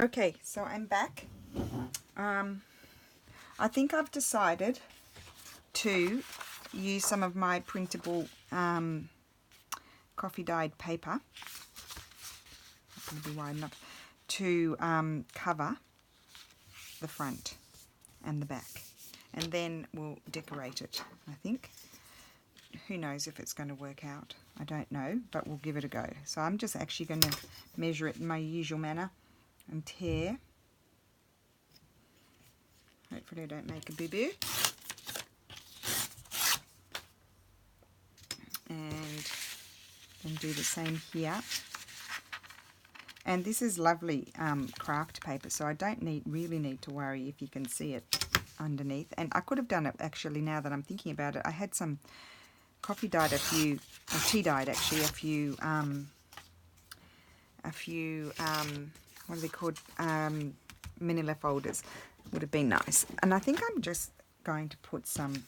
Okay, so I'm back. I think I've decided to use some of my printable coffee dyed paper. It's going to be wide enough to cover the front and the back, and then we'll decorate it. I think. Who knows if it's going to work out? I don't know, but we'll give it a go. So I'm just actually going to measure it in my usual manner and tear. Hopefully I don't make a boo-boo. And then do the same here. And this is lovely craft paper, so I don't really need to worry if you can see it underneath. And I could have done it actually, now that I'm thinking about it. I had some coffee dyed a few, or tea dyed actually, a few what are they called, manila folders. Would have been nice. And I think I'm just going to put some,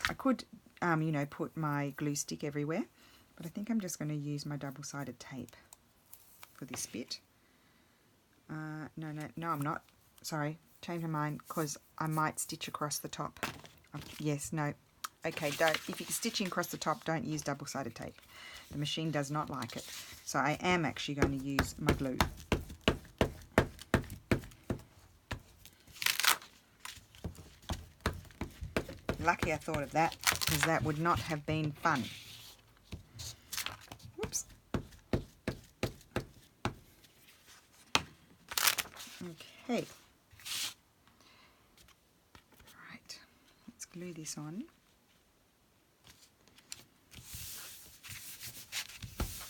I could you know, put my glue stick everywhere, but I think I'm just going to use my double-sided tape for this bit. No, I'm not. Sorry, change my mind, because I might stitch across the top. Yes, no. Okay, don't. If you're stitching across the top, don't use double-sided tape. The machine does not like it. So I am actually going to use my glue. Lucky I thought of that, because that would not have been fun. Whoops. Okay. Right. Let's glue this on.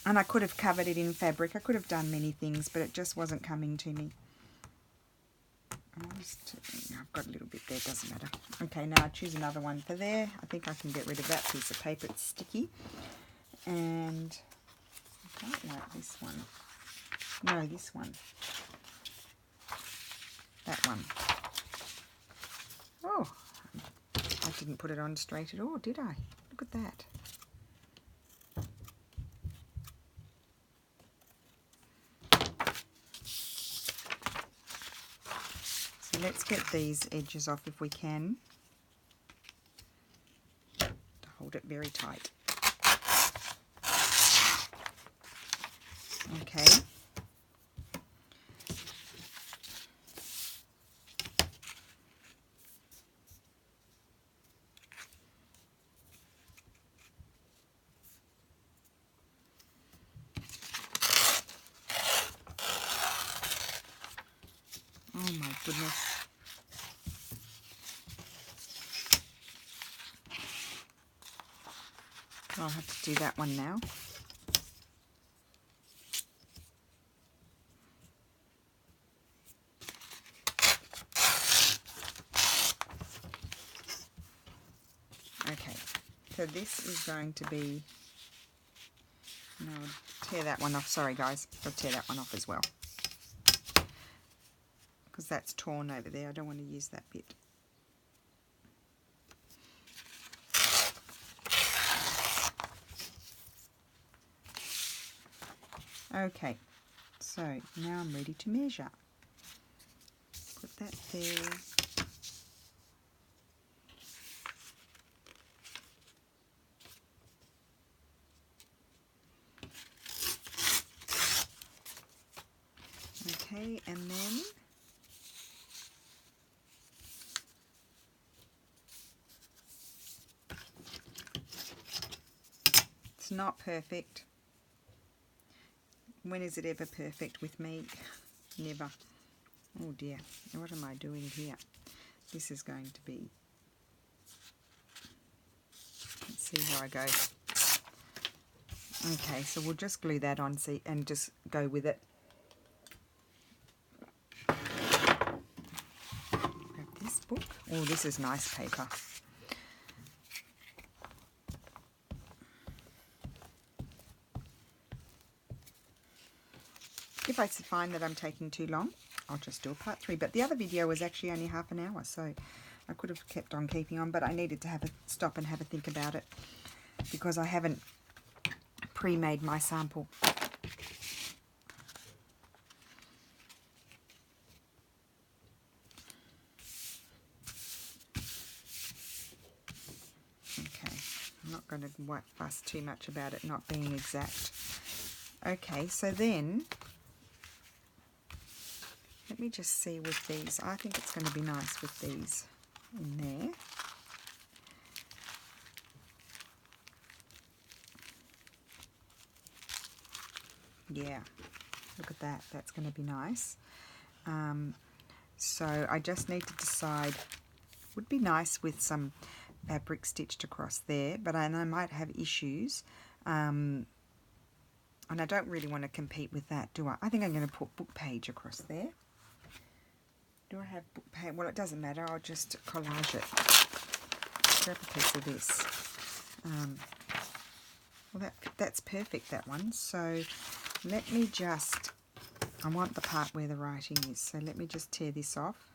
And I could have covered it in fabric. I could have done many things, but it just wasn't coming to me. I've got a little bit there, doesn't matter. Okay, now I choose another one for there. I think I can get rid of that piece of paper, it's sticky. And I don't like this one. No, this one. That one. Oh, I didn't put it on straight at all, did I? Look at that. So let's get these edges off if we can. To hold it very tight. Okay. Oh my goodness. I'll have to do that one now. Okay, so this is going to be, no, I'll tear that one off. Sorry guys, I'll tear that one off as well, because that's torn over there. I don't want to use that bit. Okay, so now I'm ready to measure. Put that there. Okay, and then it's not perfect. When is it ever perfect with me? Never. Oh dear, what am I doing here? This is going to be, let's see how I go. Okay, so we'll just glue that on, see, and just go with it. Grab this book. Oh, this is nice paper. If I find that I'm taking too long, I'll just do a part 3. But the other video was actually only half an hour, so I could have kept on keeping on, but I needed to have a stop and have a think about it, because I haven't pre-made my sample. not going to fuss too much about it not being exact. Okay, so then let me just see with these. I think it's going to be nice with these in there. Yeah, look at that. That's going to be nice. So I just need to decide. Would be nice with some fabric stitched across there, but I might have issues. And I don't really want to compete with that, do I? I think I'm going to put book page across there. Do I have book page? Well, it doesn't matter. I'll just collage it. Grab a piece of this. Well, that's perfect, that one. So let me just, I want the part where the writing is, so let me just tear this off.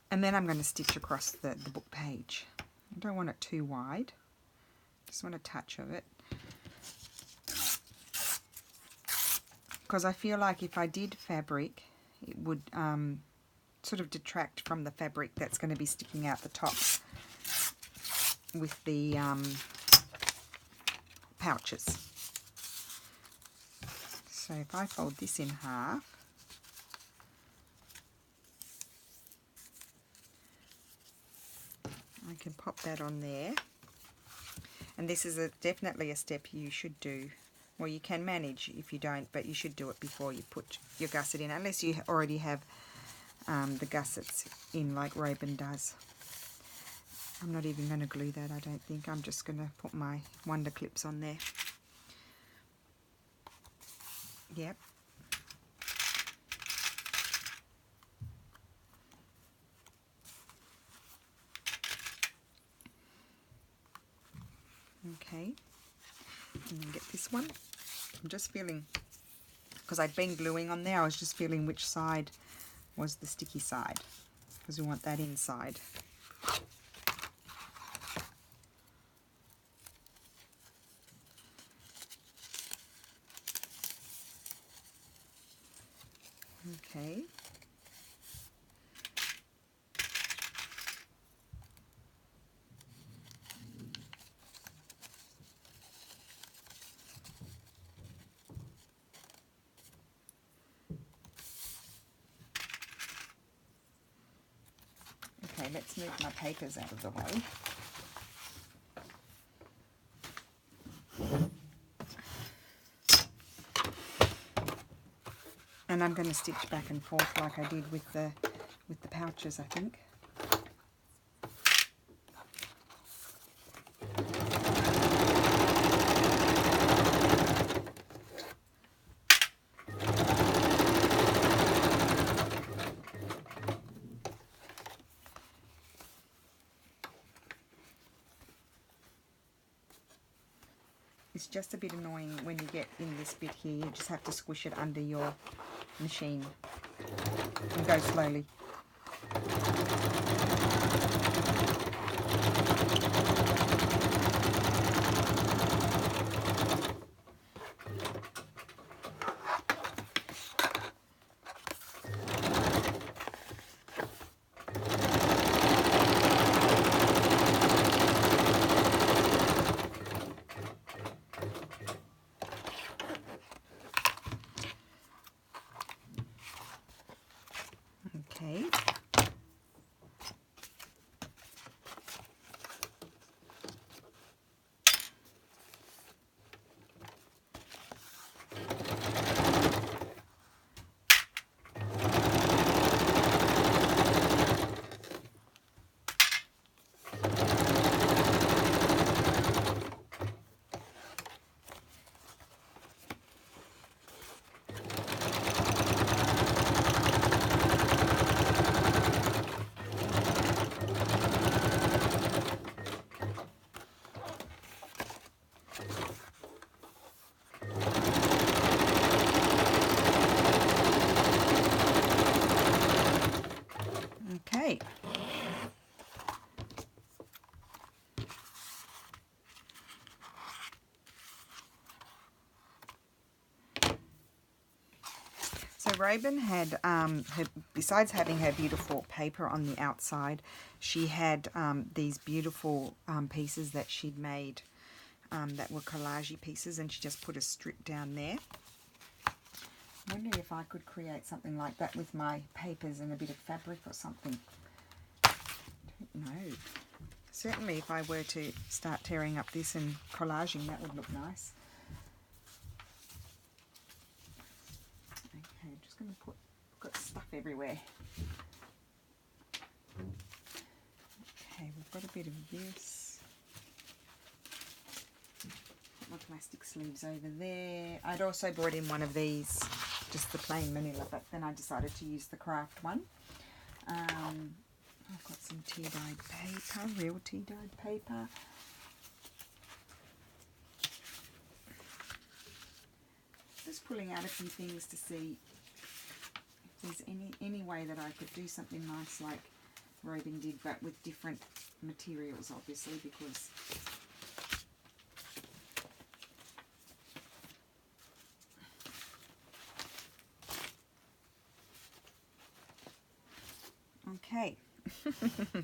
And then I'm going to stitch across the book page. I don't want it too wide. Just want a touch of it. Because I feel like if I did fabric, it would sort of detract from the fabric that's going to be sticking out the top with the pouches. So if I fold this in half, I can pop that on there. And this is definitely a step you should do. Well, you can manage if you don't, but you should do it before you put your gusset in, unless you already have the gussets in like Roben does. I'm not even going to glue that, I don't think. I'm just going to put my wonder clips on there. Yep. Okay. And then get this one. I'm just feeling, because I'd been gluing on there, I was just feeling which side was the sticky side, because we want that inside. Okay. Okay, let's move my papers out of the way. And I'm going to stitch back and forth like I did with the pouches, I think. It's just a bit annoying when you get in this bit here. You just have to squish it under your machine and go slowly. Okay. So Roben had, besides having her beautiful paper on the outside, she had these beautiful pieces that she'd made that were collage pieces, and she just put a strip down there. I wonder if I could create something like that with my papers and a bit of fabric or something. I don't know. Certainly if I were to start tearing up this and collaging, that would look nice. Okay, I'm just going to put, got stuff everywhere. Okay, we've got a bit of this. Put my plastic sleeves over there. I'd also brought in one of these, just the plain manila, but then I decided to use the craft one. I've got some tea-dyed paper, real tea-dyed paper. Just pulling out a few things to see if there's any way that I could do something nice like Roben did, but with different materials, obviously, because okay.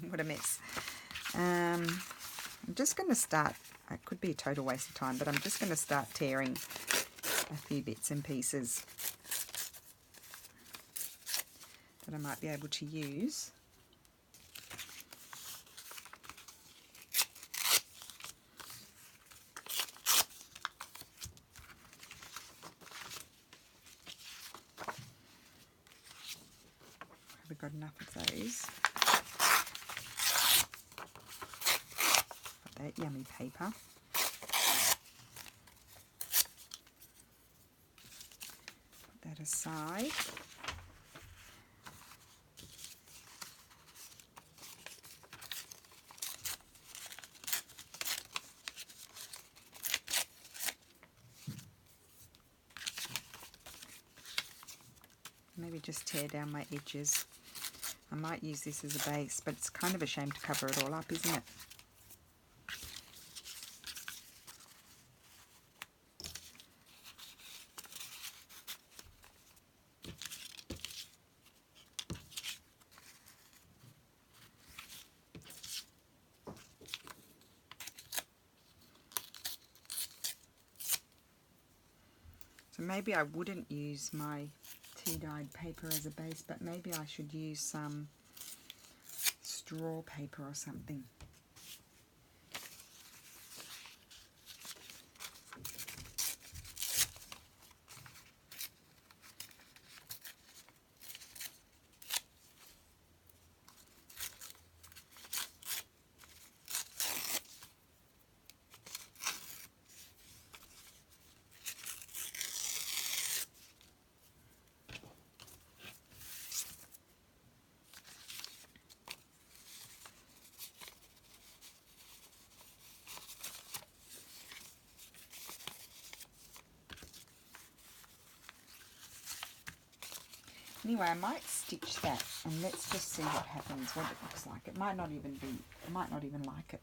What a mess. I'm just going to start, it could be a total waste of time, but I'm just going to start tearing a few bits and pieces that I might be able to use. Have we got enough of those? Got that yummy paper. Put that aside. Maybe just tear down my edges. I might use this as a base, but it's kind of a shame to cover it all up, isn't it? So maybe I wouldn't use my tea-dyed paper as a base, but maybe I should use some straw paper or something. Anyway, I might stitch that and let's just see what happens, what it looks like. It might not even be, I might not even like it.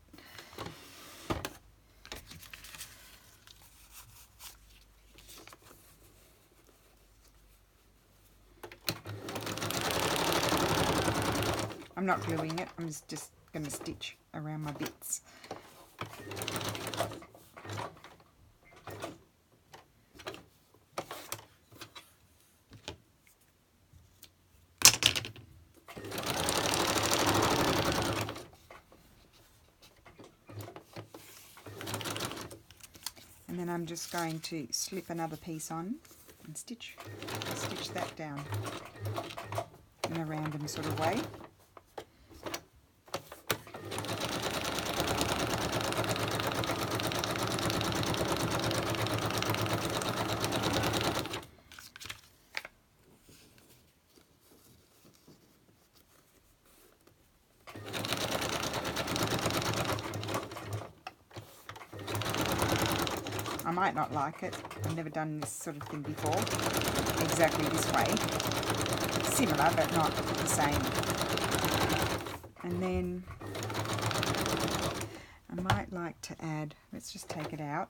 I'm not gluing it, I'm just going to stitch around my bits. And then I'm just going to slip another piece on and stitch that down in a random sort of way. I might not like it. I've never done this sort of thing before, exactly this way. Similar, but not the same. And then I might like to add, let's just take it out.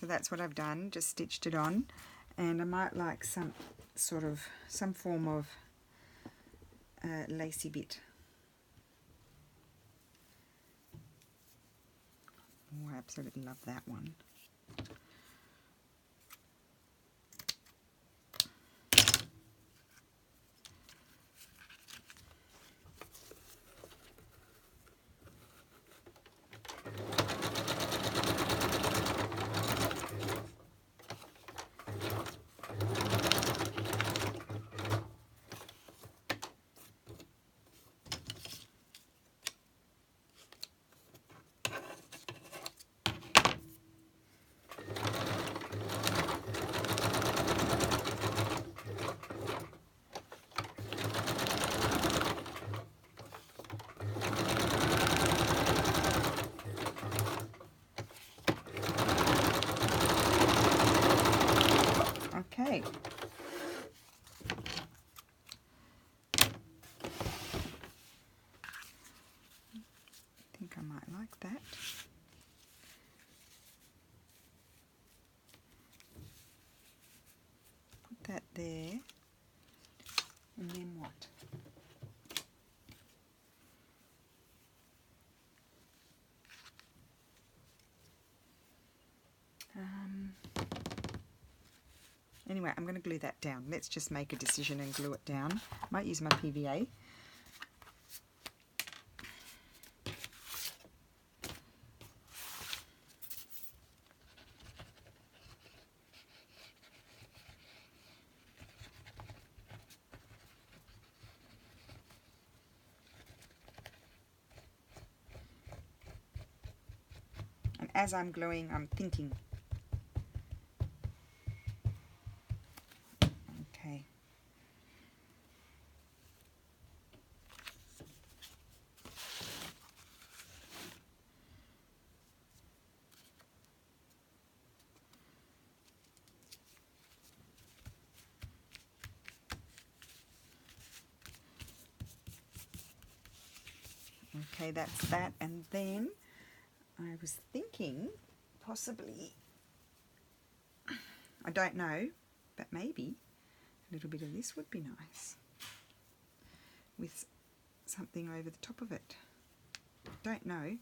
So that's what I've done, just stitched it on, and I might like some form of lacy bit. Oh, I absolutely love that one. Okay. I think I might like that. Put that there. And then what? Anyway, I'm going to glue that down. Let's just make a decision and glue it down. Might use my PVA. And as I'm gluing, I'm thinking. Okay. Okay, that's that. And then I was thinking possibly, I don't know, but maybe a little bit of this would be nice with something over the top of it. Don't know.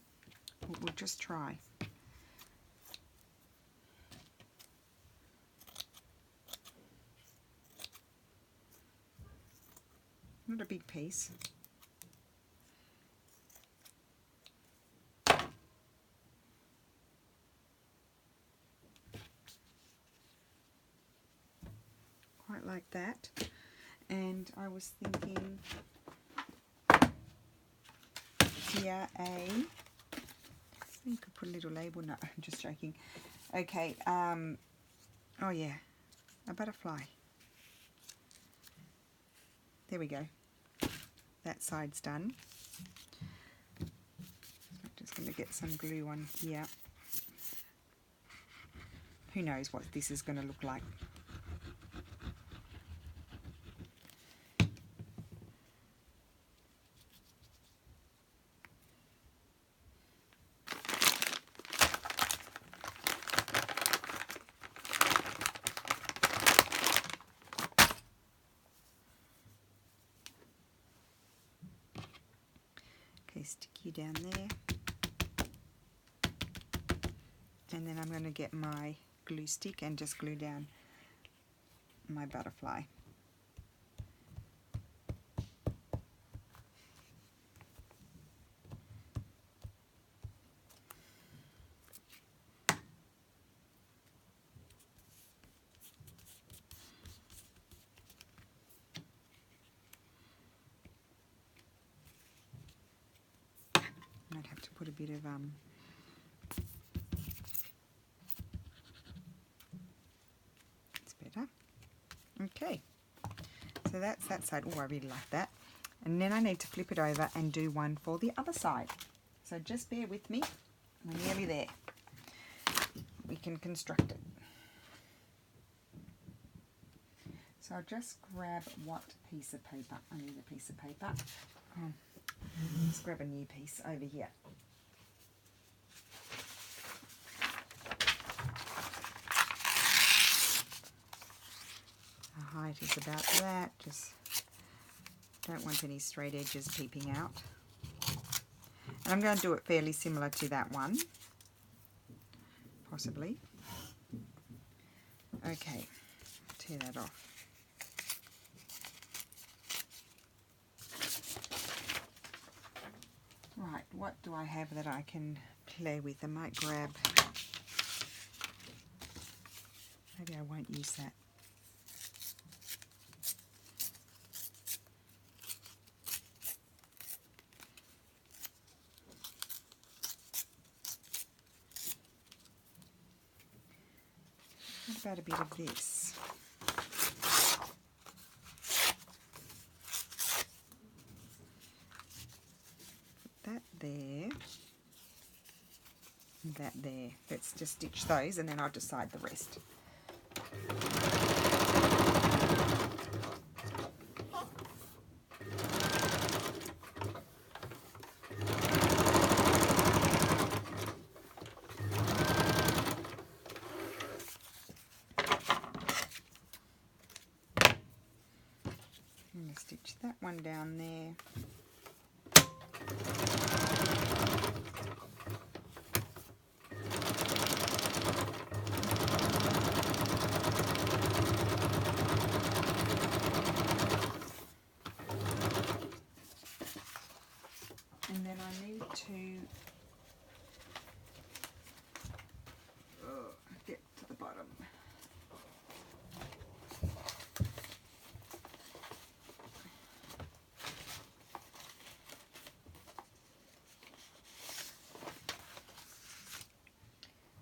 We'll just try. Not a big piece. Quite like that. And I was thinking here you could put a little label. No, I'm just joking. Okay, oh yeah, a butterfly. There we go. That side's done. I'm just going to get some glue on here. Who knows what this is going to look like. Okay, stick you down there. And then I'm going to get my glue stick and just glue down my butterfly. Might have to put a bit of it's better. Okay, so that's that side. Oh, I really like that. And then I need to flip it over and do one for the other side. So just bear with me. We're nearly there. We can construct it. So I'll just grab what piece of paper. I need a piece of paper. Let's grab a new piece over here. is about that. Just don't want any straight edges peeping out. And I'm going to do it fairly similar to that one, possibly. Okay, tear that off. Right, what do I have that I can play with? I might grab, maybe I won't use that. What about a bit of this? Put that there, and that there. Let's just stitch those and then I'll decide the rest. I'm going to stitch that one down there. And then I need to get to the bottom.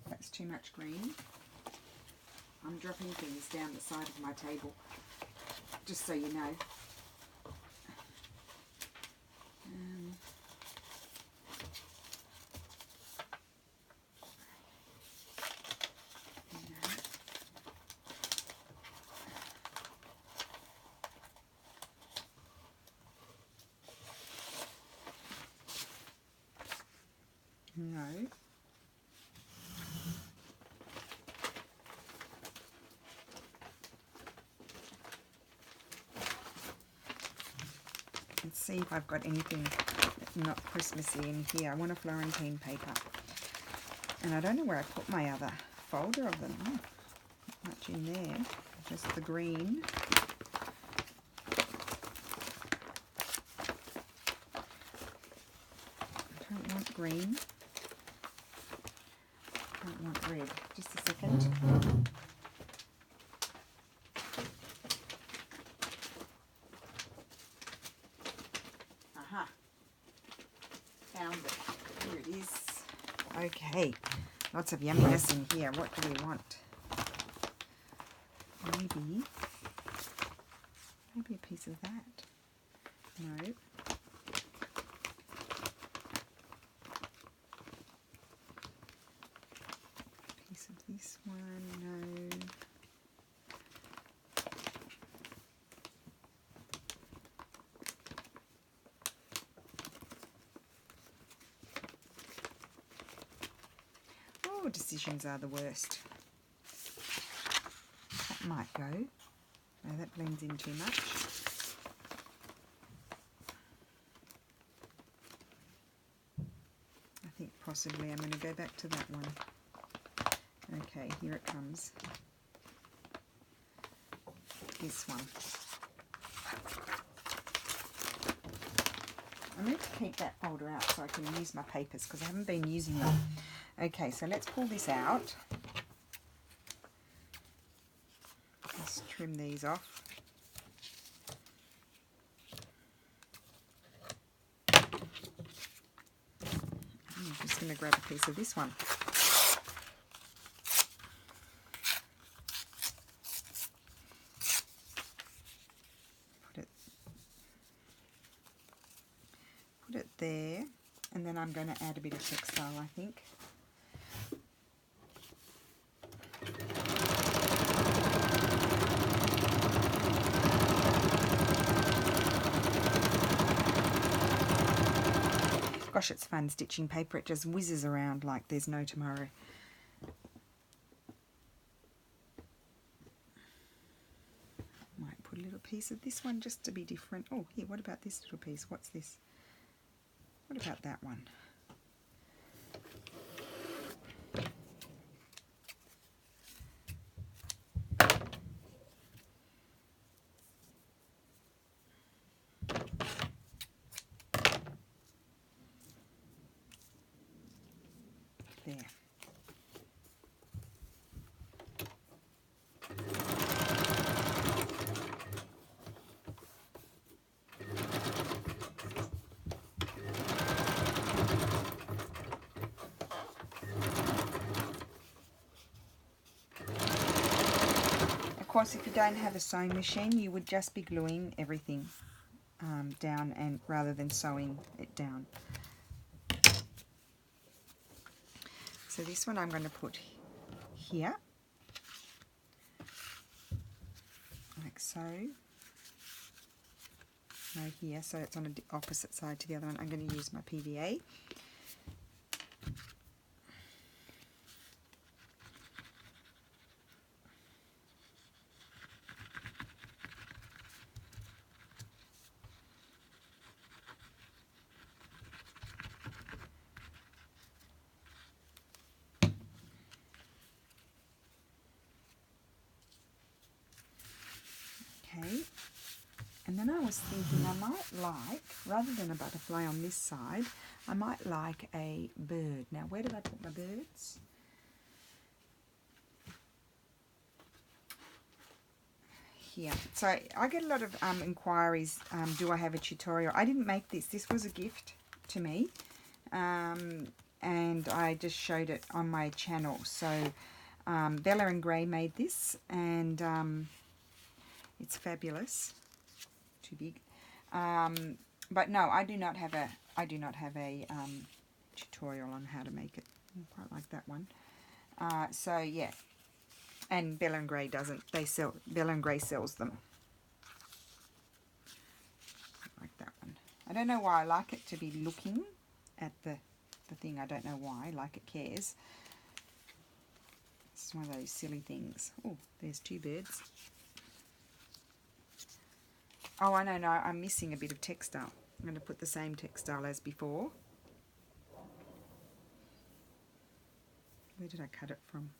That's too much green. I'm dropping things down the side of my table, just so you know. No. Let's see if I've got anything not Christmassy in here. I want a Florentine paper. And I don't know where I put my other folder of them. Oh, not much in there. Just the green. I don't want green. I don't want red. Just a second. Aha. Found it. Here it is. Okay. Lots of yumminess in here. What do we want? Maybe a piece of that. No. Piece of this one. No. Oh, decisions are the worst. That might go. No, that blends in too much. I think possibly I'm going to go back to that one. Okay, here it comes. This one. I need to keep that folder out so I can use my papers because I haven't been using them. Okay, so let's pull this out. Let's trim these off. I'm just going to grab a piece of this one. Put it there, and then I'm going to add a bit of textile, I think. Gosh, it's fun stitching paper. It just whizzes around like there's no tomorrow. Might put a a little piece of this one just to be different. Oh, here, what about this little piece? What's this? What about that one? There. Of course, if you don't have a sewing machine, you would just be gluing everything down, and rather than sewing it down. So this one I'm going to put here, like so. No, here, so it's on the opposite side to the other one. I'm going to use my PVA. Okay, and then I was thinking I might like, rather than a butterfly on this side, I might like a bird. Now, where did I put my birds? Here. So I get a lot of inquiries, do I have a tutorial? I didn't make this. This was a gift to me, and I just showed it on my channel. So Bella and Gray made this, and it's fabulous. Too big. But no, I do not have a tutorial on how to make it. I quite like that one. So yeah, and Bella and Gray doesn't. Bella and Gray sells them. I like that one. I don't know why I like it to be looking at the thing. I don't know why. Like it cares. It's one of those silly things. Oh, there's two birds. Oh, I know, no, I'm missing a bit of textile. I'm going to put the same textile as before. Where did I cut it from?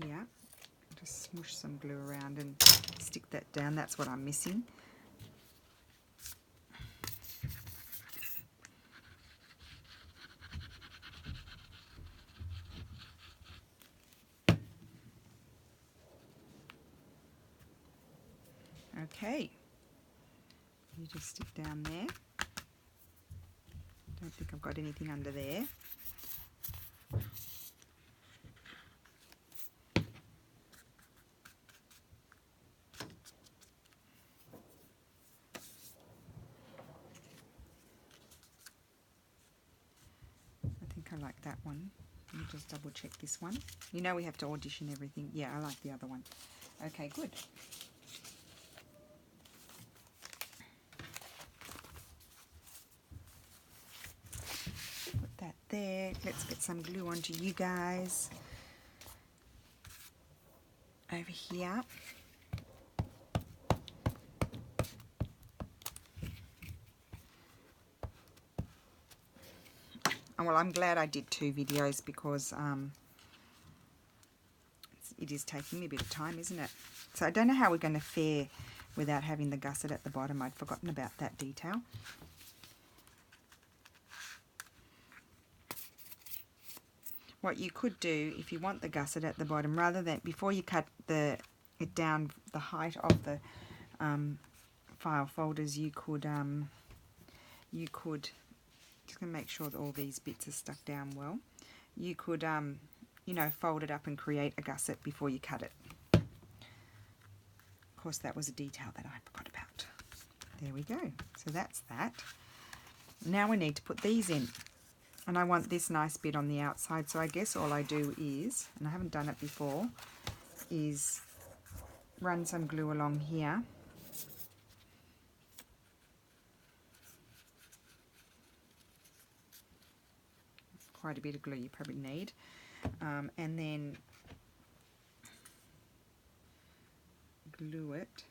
Here. Just smoosh some glue around and stick that down. That's what I'm missing. Okay, you just stick down there. Don't think I've got anything under there. I think I like that one. Let me just double check this one. You know we have to audition everything. Yeah, I like the other one. Okay, good. Put that there. Let's get some glue onto you guys. Over here. Oh, well, I'm glad I did 2 videos because it is taking me a bit of time, isn't it? So I don't know how we're going to fare without having the gusset at the bottom. I'd forgotten about that detail. What you could do, if you want the gusset at the bottom, rather than, before you cut it down the height of the file folders, you could just going to make sure that all these bits are stuck down well. You could, you know, fold it up and create a gusset before you cut it. Of course, that was a detail that I forgot about. There we go. So that's that. Now we need to put these in. And I want this nice bit on the outside. So I guess all I do is, and I haven't done it before, is run some glue along here. quite a bit of glue you probably need. And then glue it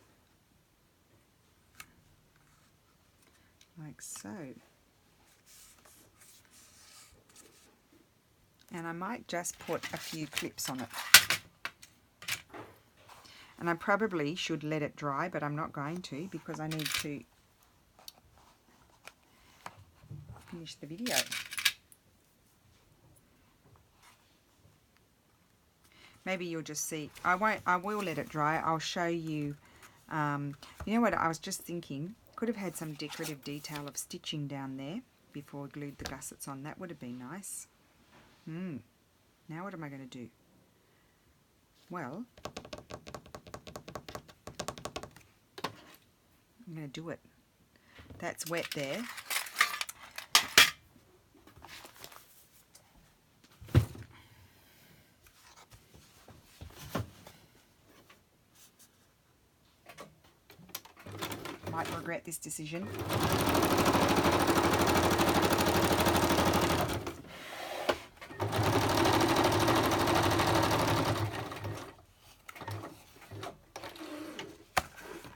like so. And I might just put a few clips on it. And I probably should let it dry, but I'm not going to because I need to finish the video. Maybe you'll just see. I will let it dry. I'll show you. You know what? I was just thinking, could have had some decorative detail of stitching down there before I glued the gussets on. That would have been nice. Now what am I going to do? Well, I'm going to do it. That's wet there. Might regret this decision.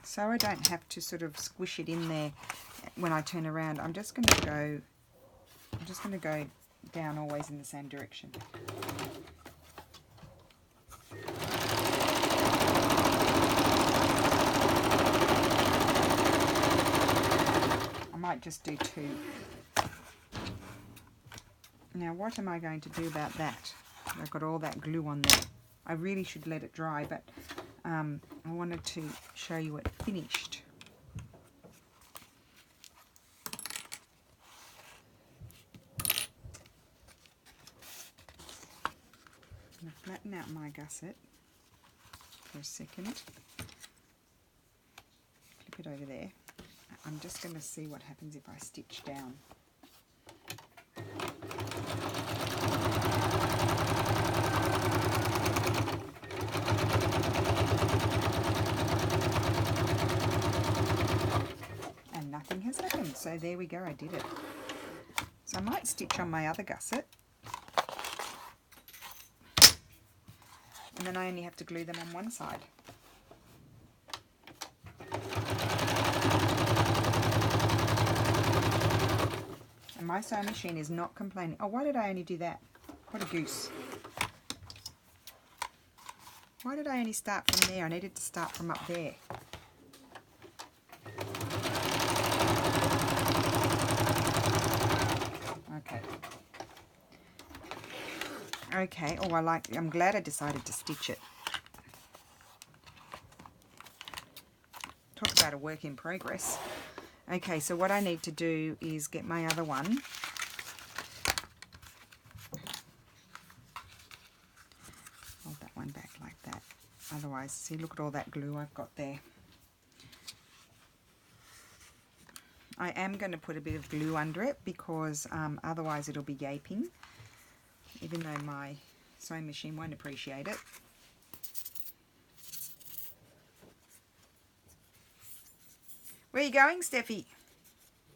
So I don't have to sort of squish it in there when I turn around. I'm just going to go down always in the same direction. I might just do 2. Now what am I going to do about that? I've got all that glue on there. I really should let it dry, but I wanted to show you it finished. I'm going to flatten out my gusset for a second. Clip it over there. I'm just going to see what happens if I stitch down. And nothing has happened. So there we go, I did it. So I might stitch on my other gusset. And then I only have to glue them on one side. And my sewing machine is not complaining. Oh, why did I only do that? What a goose. Why did I only start from there? I needed to start from up there. Okay. Okay, oh, I'm glad I decided to stitch it. Talk about a work in progress. Okay, so what I need to do is get my other one. Hold that one back like that. Otherwise, see, look at all that glue I've got there. I am going to put a bit of glue under it because otherwise it'll be gaping, even though my sewing machine won't appreciate it. Where are you going, Steffi?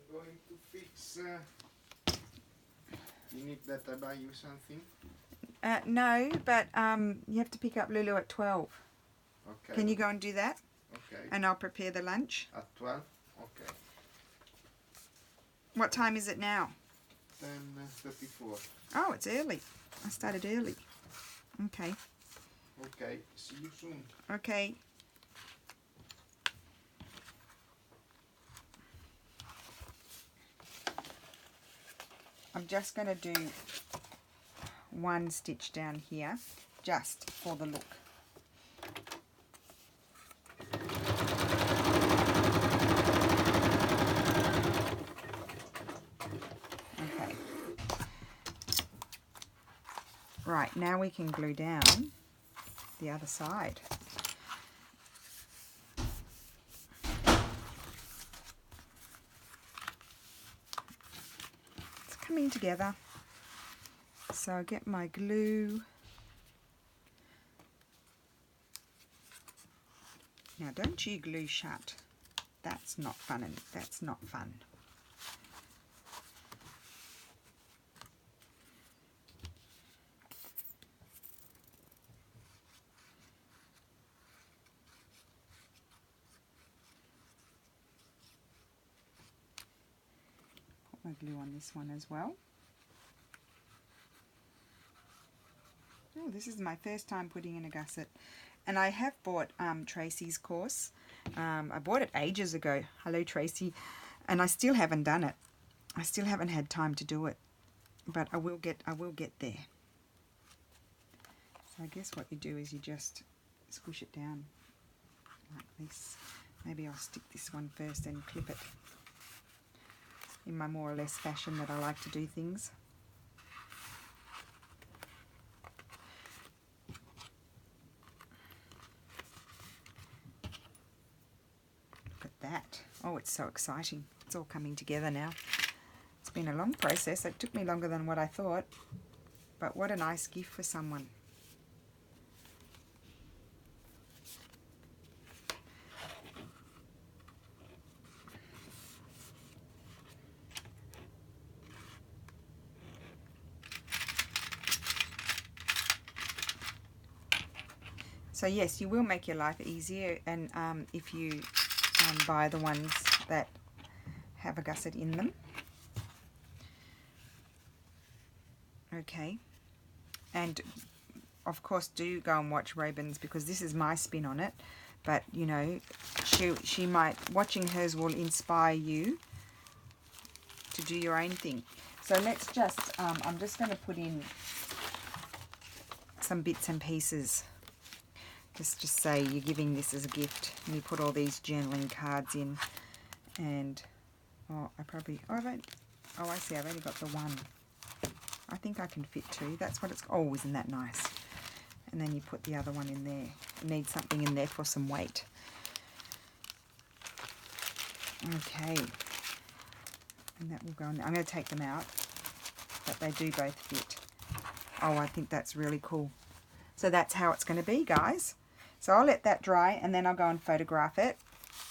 I'm going to fix... you need that I buy you something? No, but you have to pick up Lulu at 12. Okay. Can you go and do that? Okay. And I'll prepare the lunch. At 12? Okay. What time is it now? 10:34. Oh, it's early. I started early. Okay. Okay. See you soon. Okay. I'm just going to do one stitch down here just for the look. Okay. Right, now we can glue down the other side. Coming together. So I get my glue. Now don't you glue shut. That's not fun, and that's not fun. my glue on this one as well. Oh, this is my first time putting in a gusset. And I have bought Tracy's course. I bought it ages ago. Hello, Tracy. And I still haven't done it. I still haven't had time to do it. But I will get there. So I guess what you do is you just squish it down like this. Maybe I'll stick this one first and clip it in my more or less fashion that I like to do things. Look at that. Oh, it's so exciting. It's all coming together now. It's been a long process. It took me longer than what I thought. But what a nice gift for someone. So yes, you will make your life easier, and if you buy the ones that have a gusset in them. Okay, and of course do go and watch Roben's, because this is my spin on it, but you know, she might, watching hers will inspire you to do your own thing. So let's just, I'm just going to put in some bits and pieces. Just say you're giving this as a gift, and you put all these journaling cards in, and I see, I've only got the one. I think I can fit two. That's what it's, oh, isn't that nice? And then you put the other one in there. You need something in there for some weight. Okay, and that will go in there. I'm going to take them out, but they do both fit. Oh, I think that's really cool. So that's how it's going to be, guys. So I'll let that dry, and then I'll go and photograph it,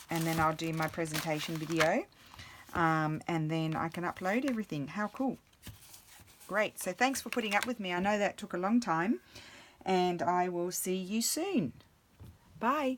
and then I'll do my presentation video, and then I can upload everything. How cool. Great. So thanks for putting up with me. I know that took a long time, and I will see you soon. Bye.